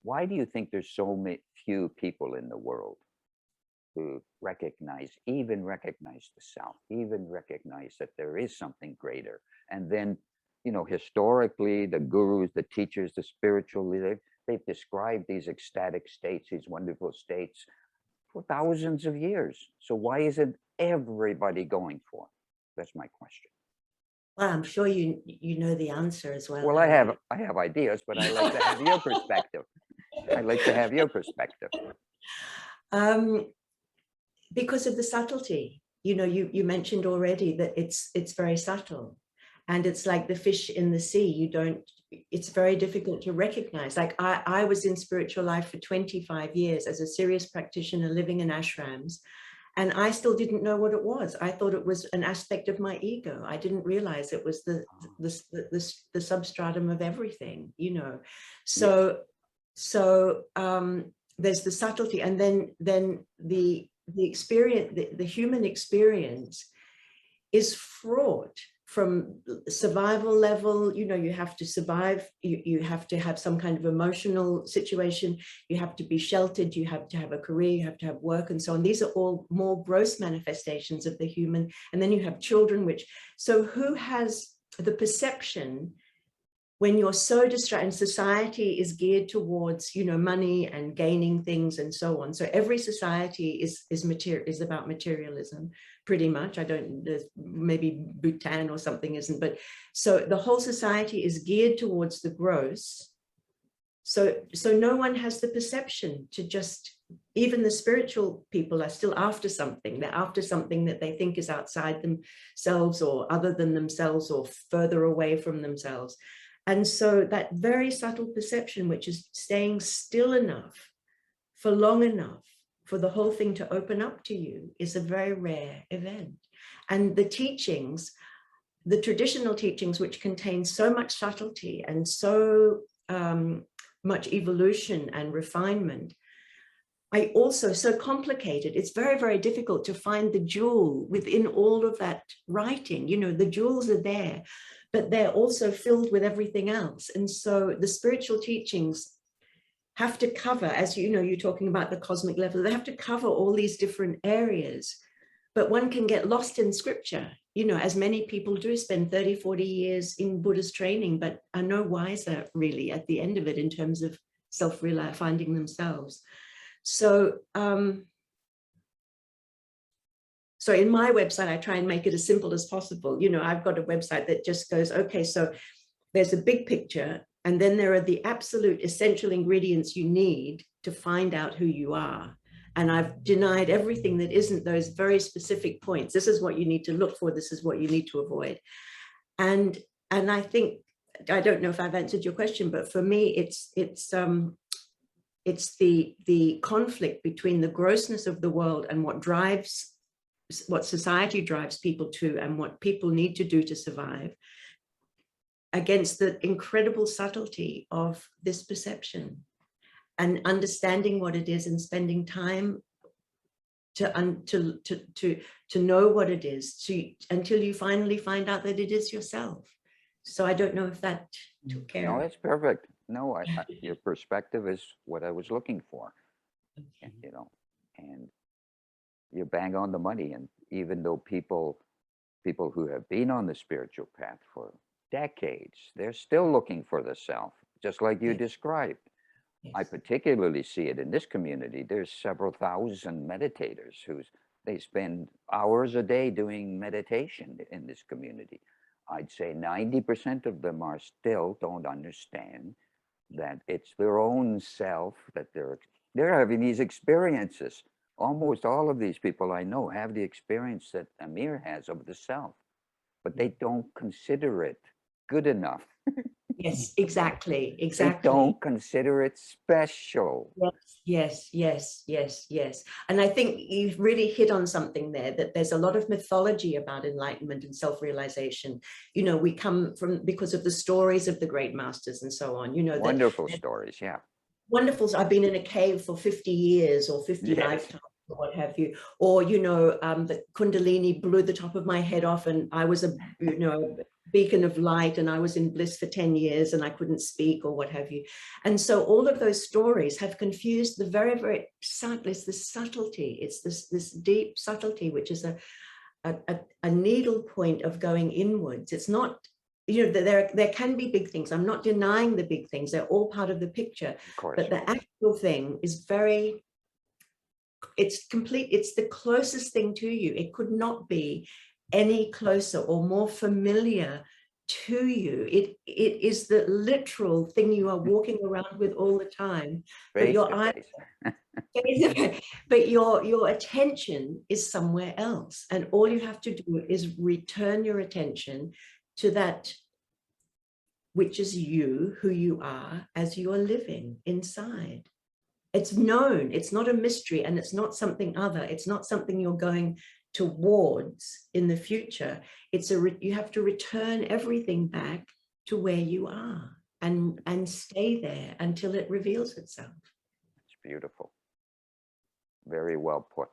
why do you think there's so few people in the world who even recognize the self, even recognize that there is something greater? And then, historically, the gurus, the teachers, the spiritual leaders, they've described these ecstatic states, these wonderful states for thousands of years. So why isn't everybody going for it? That's my question. Well, I'm sure you know the answer as well. Well, I have ideas, but I like to have your perspective. I like to have your perspective. Because of the subtlety. You mentioned already that it's very subtle, and it's like the fish in the sea. It's very difficult to recognize. Like I was in spiritual life for 25 years as a serious practitioner living in ashrams, and I still didn't know what it was. I thought it was an aspect of my ego. I didn't realize it was the substratum of everything, So, there's the subtlety, and then the experience, the human experience is fraught from survival level. You have to survive. You have to have some kind of emotional situation. You have to be sheltered. You have to have a career. You have to have work, and so on. These are all more gross manifestations of the human. And then you have children, so who has the perception when you're so distracted? Society is geared towards, money and gaining things and so on. So every society is about materialism, pretty much. There's maybe Bhutan or something isn't, but so the whole society is geared towards the gross. So no one has the perception to even the spiritual people are still after something. They're after something that they think is outside themselves or other than themselves or further away from themselves. And so that very subtle perception, which is staying still enough for long enough for the whole thing to open up to you, is a very rare event. And the teachings, the traditional teachings, which contain so much subtlety and so much evolution and refinement, so complicated. It's very, very difficult to find the jewel within all of that writing. The jewels are there, but they're also filled with everything else. And so the spiritual teachings have to cover, as you're talking about the cosmic level, they have to cover all these different areas. But one can get lost in scripture, as many people do, spend 30, 40 years in Buddhist training, but are no wiser really at the end of it in terms of finding themselves. So, so in my website, I try and make it as simple as possible. I've got a website that just goes, okay, so there's a big picture, and then there are the absolute essential ingredients you need to find out who you are. And I've denied everything that isn't those very specific points. This is what you need to look for. This is what you need to avoid. And I think, I don't know if I've answered your question, but for me, it's the conflict between the grossness of the world and what society drives people to and what people need to do to survive, against the incredible subtlety of this perception, and understanding what it is and spending time to know what it is, until you finally find out that it is yourself. So I don't know if that took care. No, it's perfect. No, your perspective is what I was looking for. Okay. And you bang on the money. And even though people who have been on the spiritual path for decades, they're still looking for the self, just like you described. Yes. I particularly see it in this community. There's several thousand meditators they spend hours a day doing meditation in this community. I'd say 90% of them still don't understand that it's their own self, that they're having these experiences. Almost all of these people I know have the experience that Amir has of the self, but they don't consider it good enough. Yes, exactly. They don't consider it special. Yes. And I think you've really hit on something there, that there's a lot of mythology about enlightenment and self-realization. We come from, because of the stories of the great masters and so on. Wonderful stories, yeah. Wonderful. I've been in a cave for 50 years or 50 lifetimes, or what have you. Or, the Kundalini blew the top of my head off, and I was a beacon of light and I was in bliss for 10 years and I couldn't speak or what have you. And so all of those stories have confused the very, very subtle, it's the subtlety, it's this deep subtlety, which is a needle point of going inwards. It's not, you know, there can be big things. I'm not denying the big things. They're all part of the picture. Of course. But the actual thing is very, it's complete. It's the closest thing to you. It could not be any closer or more familiar to you. It is the literal thing you are walking around with all the time. But your eyes, but your attention is somewhere else, and all you have to do is return your attention to that which is you, who you are as you are living inside. It's known, it's not a mystery, and it's not something other. It's not something you're going towards in the future. It's you have to return everything back to where you are and stay there until it reveals itself. It's beautiful. Very well put.